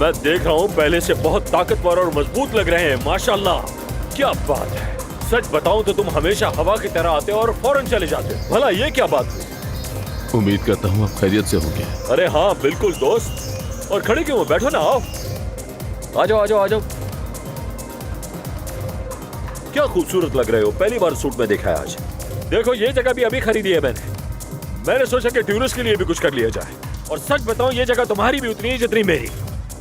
मैं देख रहा हूँ पहले से बहुत ताकतवर और मजबूत लग रहे हैं, माशाल्लाह। क्या बात है। सच बताऊं तो तुम हमेशा हवा की तरह आते हो और फौरन चले जाते हो। भला ये क्या बात हुई? उम्मीद करता हूँ आप खैरियत से होंगे। अरे हाँ बिल्कुल दोस्त। और खड़े क्यों हो? बैठो ना, आओ। आ जाओ आ जाओ आ जाओ। क्या खूबसूरत लग रहे हो, पहली बार सूट में देखा है आज। देखो ये जगह भी अभी खरीदी है मैंने सोचा कि टूरिस्ट के लिए भी कुछ कर लिया जाए। और सच बताऊं ये जगह तुम्हारी भी उतनी ही जितनी मेरी।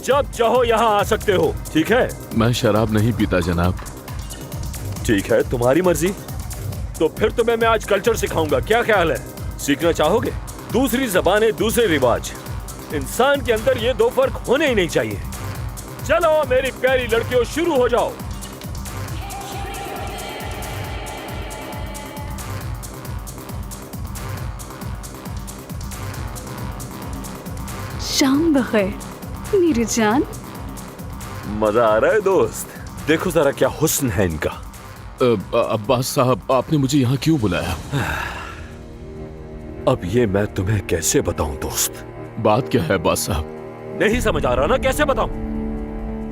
जब चाहो यहाँ आ सकते हो, ठीक है? मैं शराब नहीं पीता जनाब। ठीक है, तुम्हारी मर्जी। तो फिर तुम्हें मैं आज कल्चर सिखाऊंगा, क्या ख्याल है? सीखना चाहोगे? दूसरी जबानें, दूसरे रिवाज। इंसान के अंदर ये दो फर्क होने ही नहीं चाहिए। चलो मेरी प्यारी लड़कियों, शुरू हो जाओ। शाम बखैर मेरी जान। मजा आ रहा है दोस्त? देखो जरा क्या हुस्न है इनका। अब्बास साहब, आपने मुझे यहाँ क्यों बुलाया? अब ये मैं तुम्हें कैसे बताऊं दोस्त? बात क्या है अब्बास साहब? नहीं समझ आ रहा ना, कैसे बताऊं?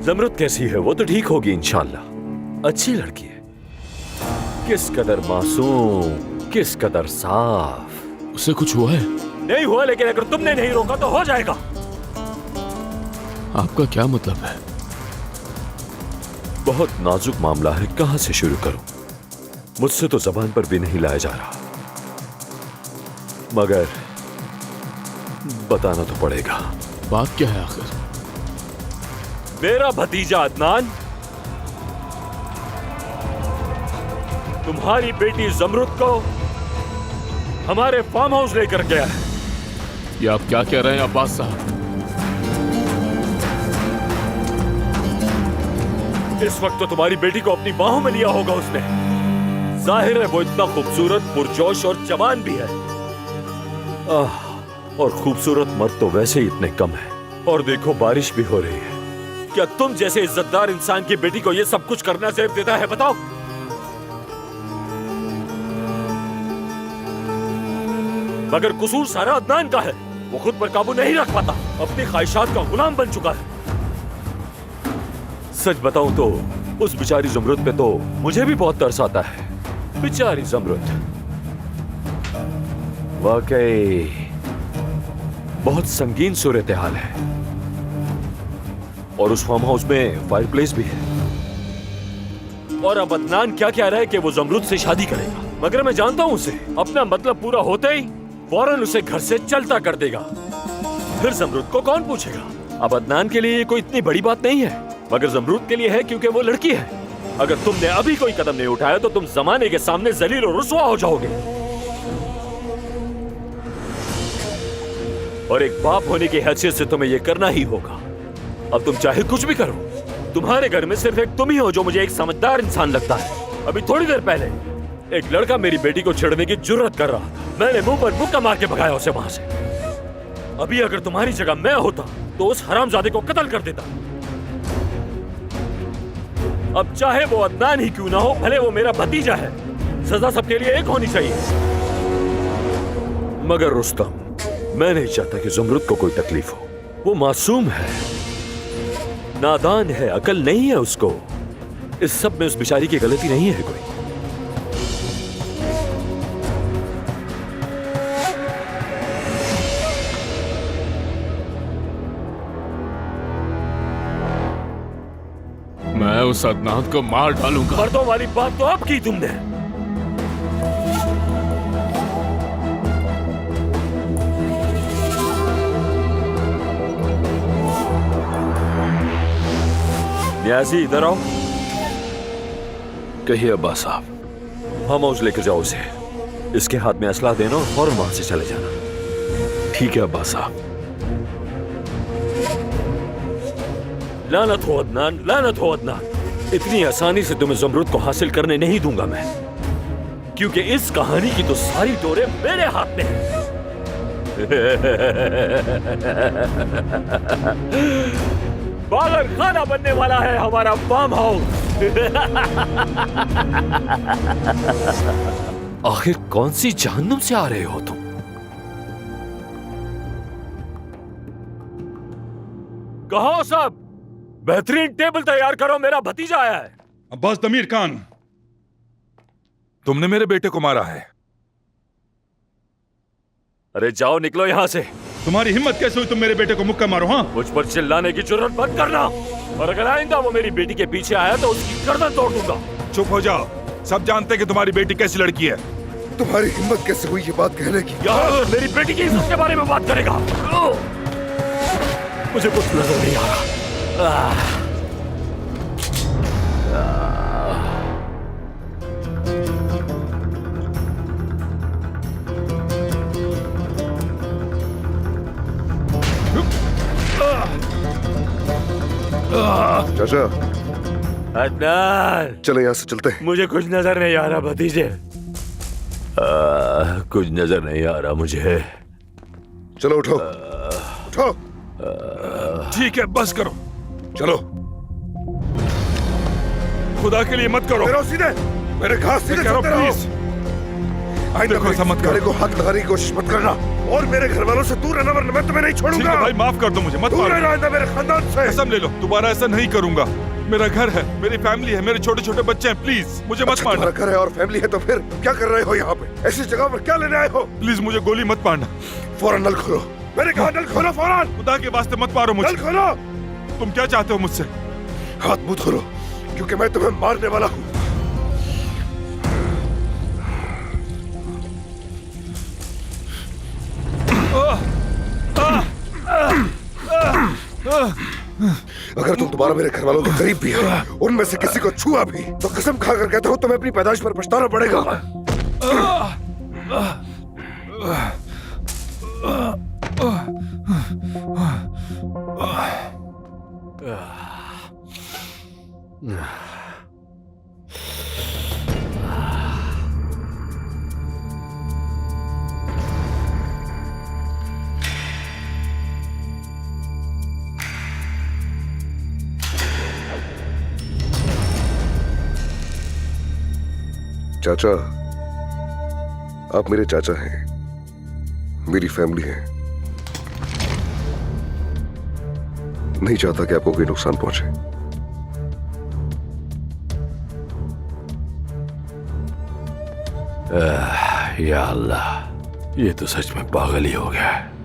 जमरुद कैसी है? वो तो ठीक होगी इंशाल्लाह। अच्छी लड़की है। किस कदर मासूम, किस कदर साफ। उससे कुछ हुआ है? नहीं हुआ, लेकिन अगर तुमने नहीं रोका तो हो जाएगा। आपका क्या मतलब है? बहुत नाजुक मामला है, कहां से शुरू करूं? मुझसे तो जबान पर भी नहीं लाया जा रहा, मगर बताना तो पड़ेगा। बात क्या है आखिर? मेरा भतीजा अदनान तुम्हारी बेटी जमरुद को हमारे फार्म हाउस लेकर गया है। ये आप क्या कह रहे हैं अब्बास साहब? इस वक्त तो तुम्हारी बेटी को अपनी बाहों में लिया होगा उसने। जाहिर है वो इतना खूबसूरत, पुरजोश और जवान भी है। और खूबसूरत मर्द तो वैसे ही इतने कम है। और देखो बारिश भी हो रही है। क्या तुम जैसे इज्जतदार इंसान की बेटी को ये सब कुछ करना जेब देता है, बताओ? मगर कसूर सारा अदनान का है। वो खुद पर काबू नहीं रख पाता, अपनी ख्वाहिशात का गुलाम बन चुका है। सच बताऊं तो उस बेचारी जमरुद पे तो मुझे भी बहुत तरस आता है। बेचारी जमरुद वाकई बहुत संगीन सूरत हाल है। और उस फार्म हाउस में फायरप्लेस भी है। और अब अदनान क्या कह रहा है कि वो जमरुद से शादी करेगा, मगर मैं जानता हूं उसे। अपना मतलब पूरा होते ही फौरन उसे घर से चलता कर देगा। फिर जमरुद को कौन पूछेगा? अब अदनान के लिए ये कोई इतनी बड़ी बात नहीं है, मगर जमरुद के लिए है, क्योंकि वो लड़की है। अगर तुमने अभी कोई कदम नहीं उठाया तो तुम जमाने के सामने जलील और रुसवा हो जाओगे। और एक बाप होने की हैसियत से तुम्हें यह करना ही होगा। अब तुम चाहे कुछ भी करो, तुम्हारे घर में सिर्फ एक तुम ही हो जो मुझे एक समझदार इंसान लगता है। अभी थोड़ी देर पहले एक लड़का मेरी बेटी को छेड़ने की जुर्रत कर रहा था। मैंने मुंह पर मुक्का मार के भगाया उसे वहां से। अभी अगर तुम्हारी जगह मैं होता तो उस हरामजादे को कत्ल कर देता। अब चाहे वो अदनान ही क्यों ना हो, भले वो मेरा भतीजा है, सजा सबके लिए एक होनी चाहिए। मगर रुस्तम, मैं नहीं चाहता कि जमरुद को कोई तकलीफ हो। वो मासूम है, नादान है, अकल नहीं है उसको। इस सब में उस बेचारी की गलती नहीं है कोई। मैं उस अदनान को मार डालूंगा। मर्दों वाली बात तो अब की तुमने। न्याजी इधर आओ। कहिए अब्बास साहब। फार्म हाउस लेकर जाओ उसे। इसके हाथ में असला देना और फौरन वहां से चले जाना। ठीक है अब्बास साहब। लानत हो अदनान, लानत हो अदनान। इतनी आसानी से तुम्हें जमरुद को हासिल करने नहीं दूंगा मैं, क्योंकि इस कहानी की तो सारी डोरें मेरे हाथ में हैं। बागर खाना बनने वाला है हमारा फार्म हाउस। आखिर कौन सी जहन्नुम से आ रहे हो तुम? कहो सब। बेहतरीन टेबल तैयार करो, मेरा भतीजा आया है। अब्बास दमीर खान, तुमने मेरे बेटे को मारा है। अरे जाओ, निकलो यहाँ से। तुम्हारी हिम्मत कैसे हुई तुम मेरे बेटे को मुक्का मारो? हाँ, मुझ पर चिल्लाने की जरूरत मत करना, और अगर आइंदा वो मेरी बेटी के पीछे आया तो उसकी गर्दन तोड़ दूंगा। चुप हो जाओ। सब जानते हैं कि तुम्हारी बेटी कैसी लड़की है। तुम्हारी हिम्मत कैसे हुई ये बात कहने की? यार, मेरी बेटी की इज्जत के बारे में बात करेगा। मुझे कुछ नजर नहीं आ रहा। चाचा, अदनान, चले यहाँ से चलते हैं। मुझे कुछ नजर नहीं आ रहा भतीजे। कुछ नजर नहीं आ रहा मुझे। चलो उठो, उठो। ठीक है, बस करो। चलो। खुदा के लिए मत करो। मेरे सीधे, मेरे घास सीधे चलते रहो। प्लीज। आइंदा देखो, ऐसा मत करो। को हाथ लगाने की कोशिश मत करना, और मेरे घर वालों से दूर रहना, वरना मैं तुम्हें नहीं ठीक छोड़ूंगा। है भाई, माफ कर दो मुझे, मत दूर मारो। रहना आइंदा मेरे खानदान से। कसम ले लो, दोबारा ऐसा नहीं करूंगा। मेरा घर है, मेरी फैमिली है, मेरे छोटे छोटे बच्चे हैं। प्लीज मुझे मत मारना। तुम्हारा घर है और फैमिली है तो फिर क्या कर रहे हो यहाँ पे? ऐसी जगह पर क्या लेने आए हो? प्लीज मुझे गोली मत मारना। फौरन नल खोलो। मेरे कहा नल खोलो फौरन। खुदा के वास्ते मत मारो मुझे। नल खोलो। तुम क्या चाहते हो मुझसे? हाथ मुंह धो लो, क्योंकि मैं तुम्हें मारने वाला हूँ। अगर तुम दोबारा मेरे घर वालों के करीब भी है, उनमें से किसी को छुआ भी, तो कसम खाकर कहता हूँ तुम्हें अपनी पैदाइश पर पछताना पड़ेगा। चाचा, आप मेरे चाचा हैं, मेरी फैमिली है। नहीं चाहता कि आपको कोई नुकसान पहुंचे। या अल्लाह, ये तो सच में पागल ही हो गया है।